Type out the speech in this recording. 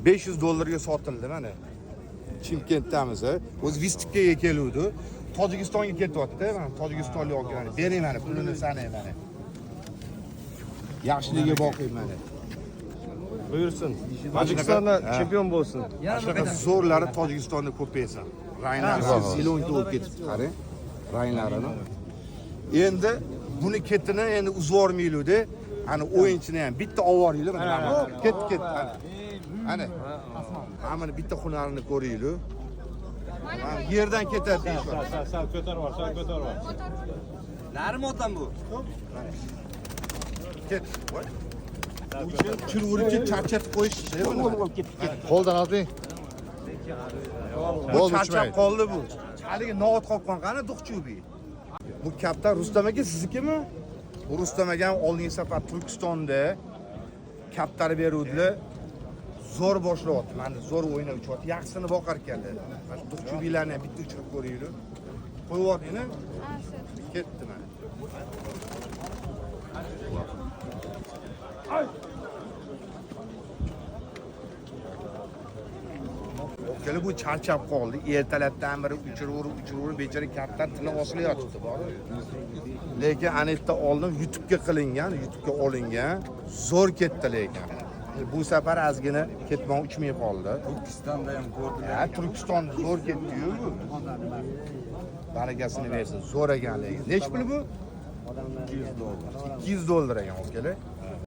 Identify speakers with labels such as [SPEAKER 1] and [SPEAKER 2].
[SPEAKER 1] 500 dollarga sotildi mana. Chimkentdamiz. O'zi Vistikkaga keluvdi. Tojikistonga ketyapti, mana Tojikistonlik olib keladi. Bering mana, pulini sanay mana. Yaxshiligiga boqing mana.
[SPEAKER 2] Buyursin. Tojikistonda chempion bo'lsin.
[SPEAKER 1] Shunaqa zo'rlari Tojikistonda ko'paysa. Raynlar zilonka bo'lib ketibdi, qarang. Raynlarini. Endi buni ketini endi uzvormaylik-da. Ana o'yinchini ham bitta olvoringlar mana. Ket. Ana. Hamma bitta hunarini ko'ringlar. Yerdan ketadi deyishlar.
[SPEAKER 2] Sal ko'tarib bor.
[SPEAKER 3] Narim otam bu.
[SPEAKER 1] Ket. Uchun chirvurchi charchatib qo'yish
[SPEAKER 2] Qo'ldan olding.
[SPEAKER 1] Bu charchab qoldi bu. Haligi noat qopqon qani duqchubi. Bu kaptan Rustam aka siznikimi? Bu Rustam aka oldingi safar Turkistonda kaptani beruvdilar. Zo'r boshlayapti. Mana zo'r o'ynab uchyapti. Yaxshisini boqar ekanlar. Mana duqchubilarni ham bitta uchirib ko'ringlar. Qo'yyapti-ni? Ketdi mana. Keli bu charchab qoldi. Ertalabdan beri uchirib bechara kaptan tili osilayotibdi bor. Lekin anetda oldin YouTube'ga qilingan, YouTube'ga olingan, zo'r ketdi lekin. Bu safar ozgina ketmon uchmay qoldi.
[SPEAKER 3] Turkistonda ham ko'rdim.
[SPEAKER 1] Ha, Turkiston zo'r ketdi-yu bu. Barakasini bersin, zo'r ekan lekin. Nech pul bu?
[SPEAKER 3] 200 dollar.
[SPEAKER 1] 200 dollar ekan, o'zgalar.